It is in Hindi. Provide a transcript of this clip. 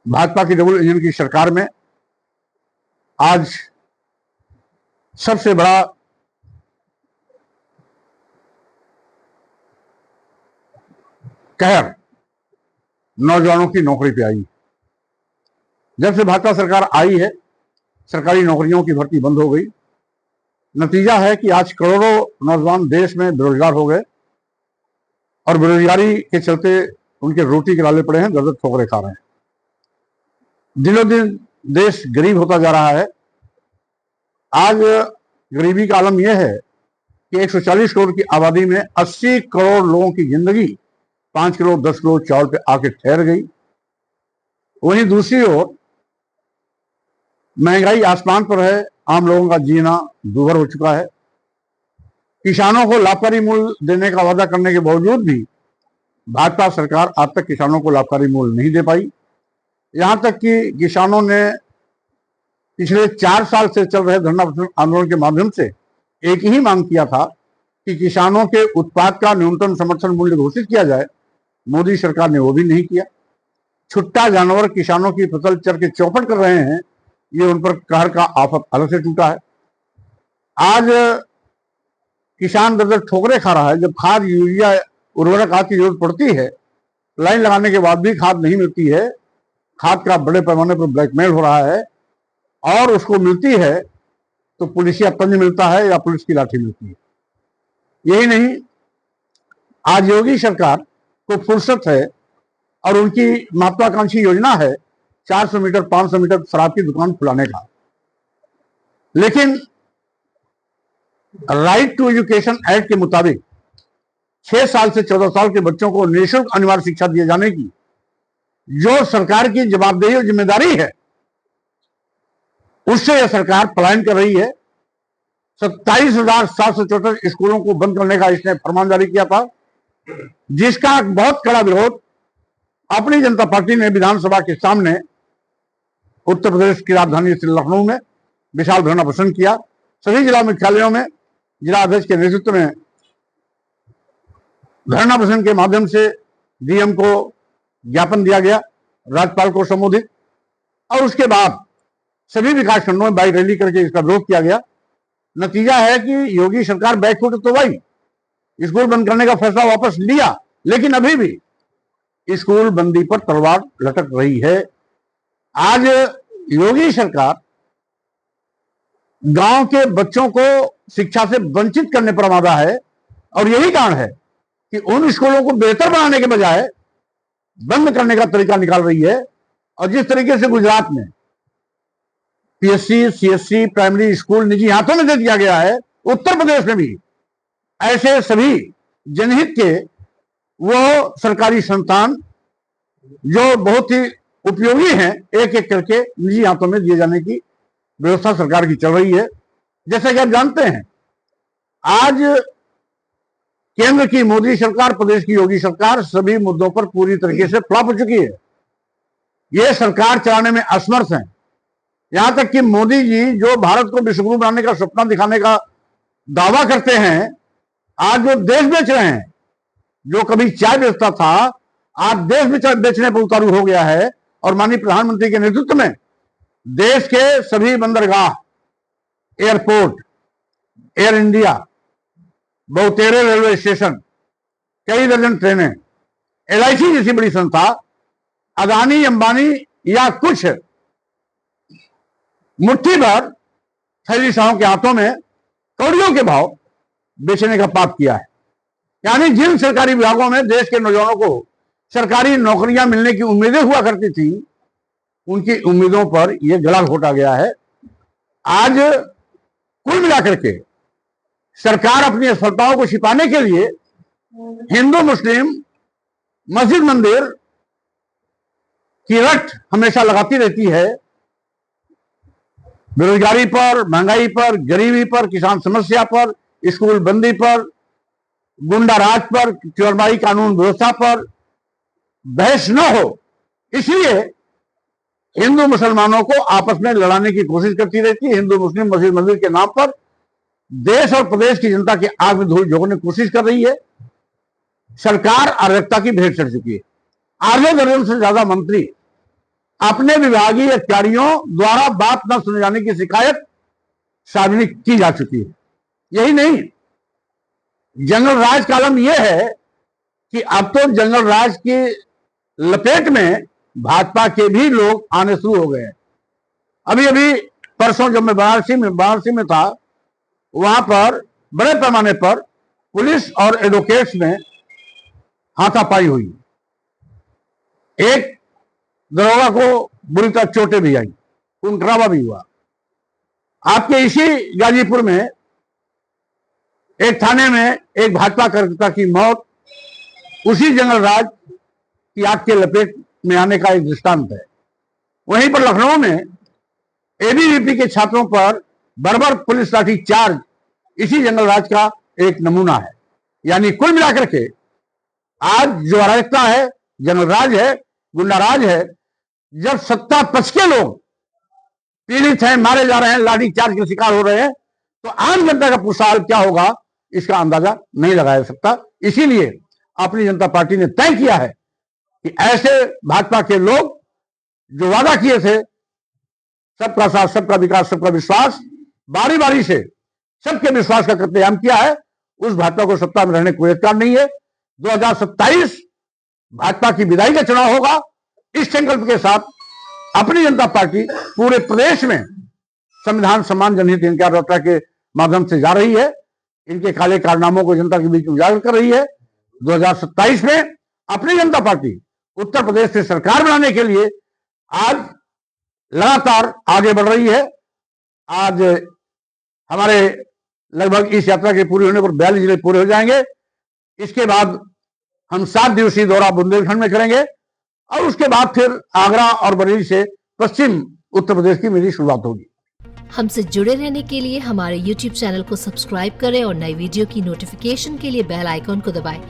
भाजपा की डबल इंजन की सरकार में आज सबसे बड़ा कहर नौजवानों की नौकरी पे आई। जब से भाजपा सरकार आई है, सरकारी नौकरियों की भर्ती बंद हो गई। नतीजा है कि आज करोड़ों नौजवान देश में बेरोजगार हो गए और बेरोजगारी के चलते उनके रोटी के लाले पड़े हैं, दर दर ठोकरें खा रहे हैं। दिनों दिन देश गरीब होता जा रहा है। आज गरीबी का आलम यह है कि 140 करोड़ की आबादी में 80 करोड़ लोगों की जिंदगी 5 किलो 10 किलो चावल पे आके ठहर गई। वहीं दूसरी ओर महंगाई आसमान पर है, आम लोगों का जीना दूभर हो चुका है। किसानों को लाभकारी मूल्य देने का वादा करने के बावजूद भी भाजपा सरकार आज तक किसानों को लाभकारी मूल्य नहीं दे पाई। यहां तक कि किसानों ने पिछले 4 साल से चल रहे धरना आंदोलन के माध्यम से एक ही मांग किया था कि किसानों के उत्पाद का न्यूनतम समर्थन मूल्य घोषित किया जाए। मोदी सरकार ने वो भी नहीं किया। छुट्टा जानवर किसानों की फसल चर के चौपट कर रहे हैं, ये उन पर कहर का आफत अलग से टूटा है। आज किसान दर दर ठोकरे खा रहा है। जब खाद यूरिया उर्वरक आदि की जरूरत पड़ती है, लाइन लगाने के बाद भी खाद नहीं मिलती है। खाद का बड़े पैमाने पर ब्लैकमेल हो रहा है और उसको मिलती है तो पुलिसिया तंज मिलता है या पुलिस की लाठी मिलती है। यही नहीं, आज योगी सरकार को फुर्सत है और उनकी महत्वाकांक्षी योजना है 400 मीटर 500 मीटर शराब की दुकान खुलाने का। लेकिन राइट टू एजुकेशन एक्ट के मुताबिक 6 साल से 14 साल के बच्चों को निःशुल्क अनिवार्य शिक्षा दिए जाने की जो सरकार की जवाबदेही और जिम्मेदारी है, उससे यह सरकार पलायन कर रही है। 27,764 स्कूलों को बंद करने का इसने फरमान जारी किया था, जिसका बहुत कड़ा विरोध अपनी जनता पार्टी ने विधानसभा के सामने उत्तर प्रदेश की राजधानी लखनऊ में विशाल धरना प्रदर्शन किया। सभी जिला मुख्यालयों में जिला अध्यक्ष के नेतृत्व में धरना प्रदर्शन के माध्यम से डीएम को ज्ञापन दिया गया, राज्यपाल को संबोधित, और उसके बाद सभी विकास खंडों में बाइक रैली करके इसका विरोध किया गया। नतीजा है कि योगी सरकार बैकफुट तो गई, स्कूल बंद करने का फैसला वापस लिया, लेकिन अभी भी स्कूल बंदी पर तलवार लटक रही है। आज योगी सरकार गांव के बच्चों को शिक्षा से वंचित करने पर आमादा है और यही कारण है कि उन स्कूलों को बेहतर बनाने के बजाय बंद करने का तरीका निकाल रही है। और जिस तरीके से गुजरात में पीएससी सीएससी प्राइमरी स्कूल निजी हाथों में दे दिया गया है, उत्तर प्रदेश में भी ऐसे सभी जनहित के वो सरकारी संस्थान जो बहुत ही उपयोगी हैं, एक एक करके निजी हाथों में दिए जाने की व्यवस्था सरकार की चल रही है। जैसे कि आप जानते हैं, आज केंद्र की मोदी सरकार, प्रदेश की योगी सरकार सभी मुद्दों पर पूरी तरीके से फ्लॉप हो चुकी है। ये सरकार चलाने में असमर्थ है। यहां तक कि मोदी जी जो भारत को विश्वगुरु बनाने का सपना दिखाने का दावा करते हैं, आज वो देश बेच रहे हैं। जो कभी चाय बेचता था, आज देश में बेचने पर उतारू हो गया है। और माननीय प्रधानमंत्री के नेतृत्व में देश के सभी बंदरगाह, एयरपोर्ट, एयर इंडिया, बहुतेरे रेलवे स्टेशन, कई दर्जन ट्रेनें, एलआईसी जैसी बड़ी संस्था, अदानी अंबानी या कुछ मुट्ठी भर थैलीशाहों के हाथों में कौड़ियों के भाव बेचने का पाप किया है। यानी जिन सरकारी विभागों में देश के नौजवानों को सरकारी नौकरियां मिलने की उम्मीदें हुआ करती थी, उनकी उम्मीदों पर यह गला घोटा गया है। आज कुल मिलाकर के सरकार अपनी असफलताओं को छिपाने के लिए हिंदू मुस्लिम मस्जिद मंदिर की रट हमेशा लगाती रहती है। बेरोजगारी पर, महंगाई पर, गरीबी पर, किसान समस्या पर, स्कूल बंदी पर, गुंडा राज पर, चौरबाई कानून व्यवस्था पर बहस न हो, इसलिए हिंदू मुसलमानों को आपस में लड़ाने की कोशिश करती रहती है। हिंदू मुस्लिम मस्जिद मंदिर के नाम पर देश और प्रदेश की जनता की आग में धूल झोंकने की कोशिश कर रही है। सरकार अराजकता की भेंट चढ़ चुकी है। आधे दर्जन से ज्यादा मंत्री अपने विभागीय अधिकारियों द्वारा बात न सुने जाने की शिकायत सार्वजनिक की जा चुकी है। यही नहीं, जनरल राज का आलम यह है कि अब तो जनरल राज की लपेट में भाजपा के भी लोग आने शुरू हो गए हैं। अभी अभी परसों जब मैं वाराणसी में था, वहां पर बड़े पैमाने पर पुलिस और एडवोकेट्स में हाथापाई हुई। एक दरोगा को बुरी तरह चोटें भी आई, खून खराबा भी हुआ। आपके इसी गाजीपुर में एक थाने में एक भाजपा कार्यकर्ता की मौत उसी जनरल राज की आग के लपेट में आने का एक दृष्टांत है। वहीं पर लखनऊ में एबीवीपी के छात्रों पर बर्बर पुलिस लाठी चार्ज इसी जनरल राज का एक नमूना है। यानी कुल मिलाकर के आज जो अराजकता है, जनरल राज है, गुंडा राज है। जब सत्ता पक्ष के लोग पीड़ित हैं, मारे जा रहे हैं, लाठी चार्ज के शिकार हो रहे हैं, तो आम जनता का पूरा हाल क्या होगा इसका अंदाजा नहीं लगाया जा सकता। इसीलिए अपनी जनता पार्टी ने तय किया है कि ऐसे भाजपा के लोग जो वादा किए थे सबका साथ, सबका विकास, सबका विश्वास, बारी बारी से सबके विश्वास का कत्लेआम किया है, उस भाजपा को सत्ता में रहने कोई अधिकार नहीं है। 2027 भाजपा की विदाई का चुनाव होगा। इस संकल्प के साथ अपनी जनता पार्टी पूरे प्रदेश में संविधान सम्मान जनहित इनकार यात्रा के माध्यम से जा रही है। इनके काले कारनामों को जनता के बीच उजागर कर रही है। 2027 में अपनी जनता पार्टी उत्तर प्रदेश से सरकार बनाने के लिए आज लगातार आगे बढ़ रही है। आज हमारे लगभग इस यात्रा के पूरे होने पर 42 जिले पूरे हो जाएंगे। इसके बाद हम 7 दिवसीय दौरा बुंदेलखंड में करेंगे और उसके बाद फिर आगरा और बरेली से पश्चिम उत्तर प्रदेश की मेरी शुरुआत होगी। हमसे जुड़े रहने के लिए हमारे YouTube चैनल को सब्सक्राइब करें और नई वीडियो की नोटिफिकेशन के लिए बेल आइकॉन को दबाएं।